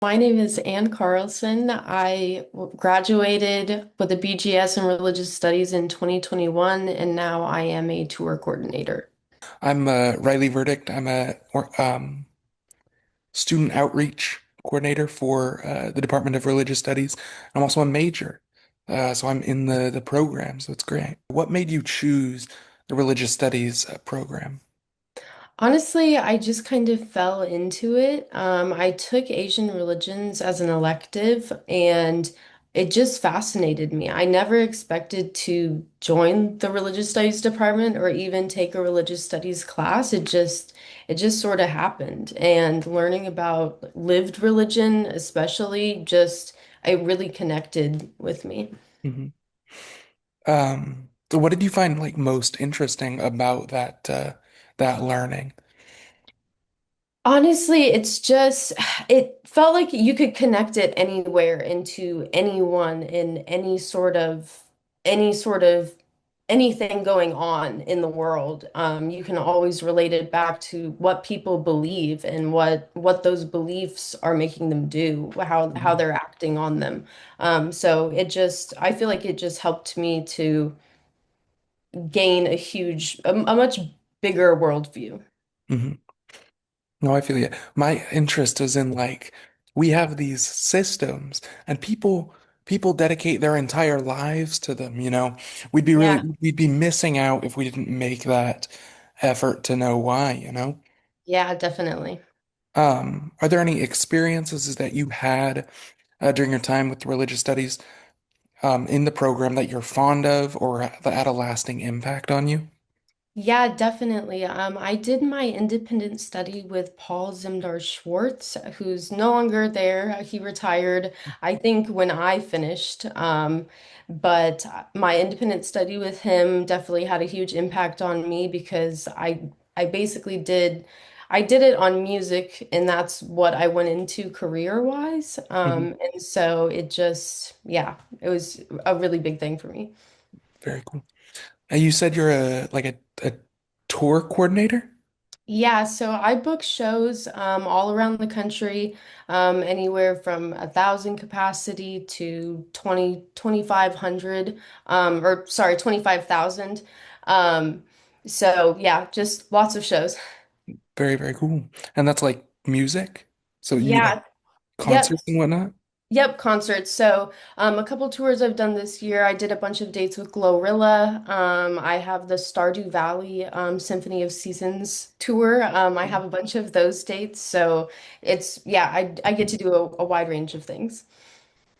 My name is Ann Carlson. Graduated with a BGS in Religious Studies in 2021, and now I am a tour coordinator. I'm Riley Verdict. I'm a student outreach coordinator for the Department of Religious Studies. I'm also a major, so I'm in the program, so it's great. What made you choose the Religious Studies program? Honestly, I just kind of fell into it. I took Asian religions as an elective, and it just fascinated me. I never expected to join the religious studies department or even take a religious studies class. It just sort of happened. And learning about lived religion, especially, just it really connected with me. hmm so what did you find like most interesting about that learning? Honestly, it's just, it felt like you could connect it anywhere into anyone in any sort of anything going on in the world. You can always relate it back to what people believe and what those beliefs are making them do, how Mhm. they're acting on them. So I feel like it just helped me to gain a much bigger worldview. hmm No, I feel you. My interest is in like we have these systems and people dedicate their entire lives to them, you know. Yeah, We'd be missing out if we didn't make that effort to know why, you know. yeah, definitely. Are there any experiences that you had during your time with religious studies in the program that you're fond of or that had a lasting impact on you? Yeah, definitely. I did my independent study with Paul Zimdar Schwartz, who's no longer there. He retired, I think, when I finished. But my independent study with him definitely had a huge impact on me because I basically I did it on music, and that's what I went into career-wise. Mhm. And so yeah, it was a really big thing for me. Very cool. You said you're a tour coordinator? Yeah, so I book shows all around the country, anywhere from 1,000 capacity to 2,500, or sorry, 25,000. Um, so yeah, just lots of shows. Very, very cool. And that's like music? So you have Yeah, yep. concerts and whatnot? Yep, concerts. So, a couple tours I've done this year. I did a bunch of dates with Glorilla. I have the Stardew Valley Symphony of Seasons tour. I have a bunch of those dates. So yeah, I get to do a wide range of things.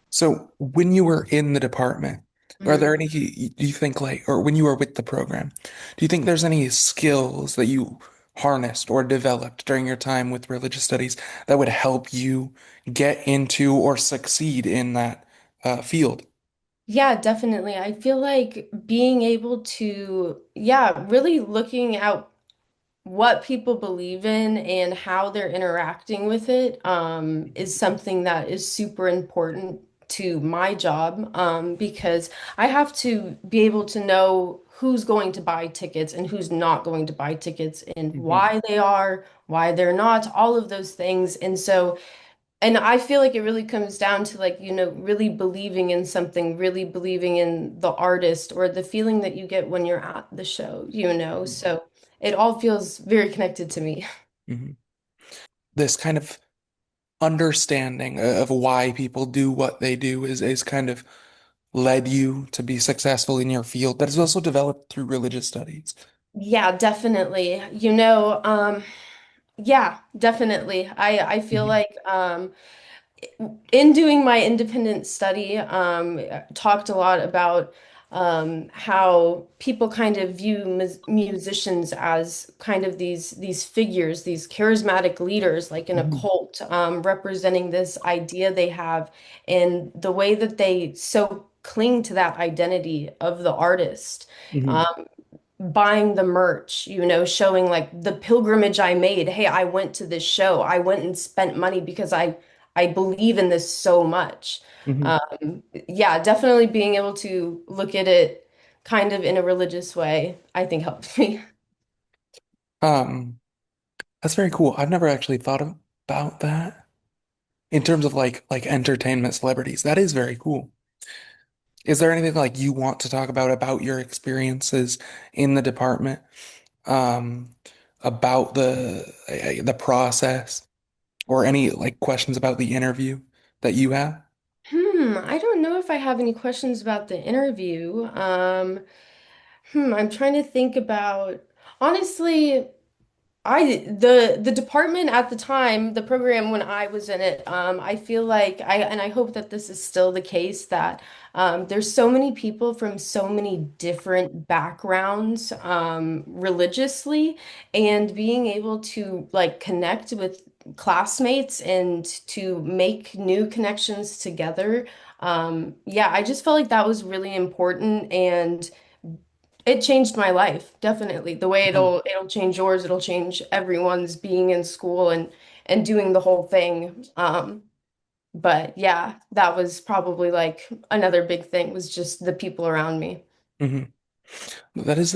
So when you were in the department, are Mhm. there any, do you think like, or when you were with the program, do you think there's any skills that you harnessed or developed during your time with religious studies that would help you get into or succeed in that field? Yeah, definitely. I feel like being able to, yeah, really looking at what people believe in and how they're interacting with it is something that is super important to my job because I have to be able to know who's going to buy tickets and who's not going to buy tickets and hmm why they are, why they're not, all of those things. And I feel like it really comes down to like, really believing in something, really believing in the artist or the feeling that you get when you're at the show. So it all feels very connected to me. hmm This kind of understanding of why people do what they do is kind of led you to be successful in your field that is also developed through religious studies. Yeah, definitely. Yeah, definitely. I feel hmm like in doing my independent study, talked a lot about how people kind of view musicians as kind of these figures, these charismatic leaders, like in a hmm cult, representing this idea they have, and the way that they so cling to that identity of the artist. hmm Um, Buying the merch, showing like the pilgrimage I made. Hey, I went to this show. I went and spent money because I believe in this so much. hmm Yeah, definitely being able to look at it kind of in a religious way, I think helped me. Um, that's very cool. I've never actually thought about that. in terms of like entertainment celebrities. That is very cool. Is there anything like you want to talk about your experiences in the department, um, about the process, or any like questions about the interview that you have? I don't know if I have any questions about the interview. I'm trying to think about, honestly, the department at the time, the program when I was in it, I feel like I hope that this is still the case that there's so many people from so many different backgrounds religiously, and being able to like connect with classmates and to make new connections together. Yeah, I just felt like that was really important, and it changed my life, definitely. The way Mhm, it'll change yours, it'll change everyone's being in school and doing the whole thing. But yeah, that was probably like another big thing was just the people around me. mhm. That is,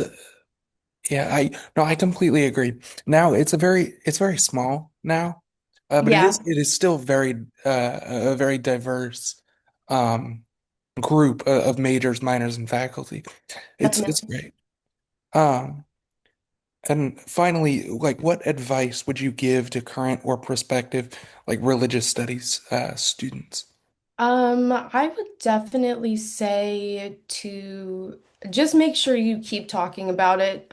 yeah, I completely agree. Now it's very small now, but Yeah, it is still a very diverse um group of majors, minors, and faculty. It's definitely. great. Um, and finally, like, what advice would you give to current or prospective like religious studies students? I would definitely say to just make sure you keep talking about it.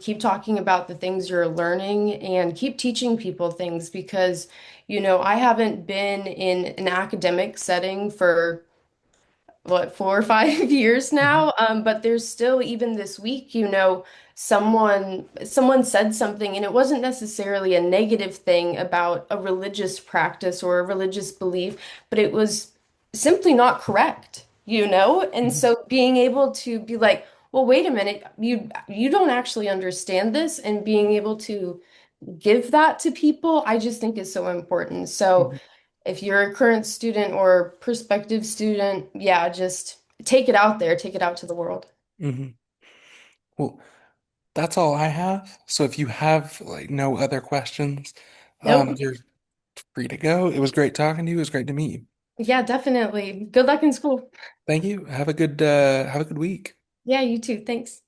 Keep talking about the things you're learning and keep teaching people things because, I haven't been in an academic setting for what, 4 or 5 years Mhm, now. But there's still, even this week, someone said something, and it wasn't necessarily a negative thing about a religious practice or a religious belief, but it was simply not correct. And mhm, so being able to be like, well, wait a minute, you don't actually understand this, and being able to give that to people, I just think is so important. So mhm, if you're a current student or prospective student, yeah, just take it out there, take it out to the world. mhm. Well, that's all I have. So if you have like no other questions, Nope. you're free to go. It was great talking to you. It was great to meet you. Yeah, definitely. Good luck in school. Thank you. Have a good week. Yeah, you too. Thanks.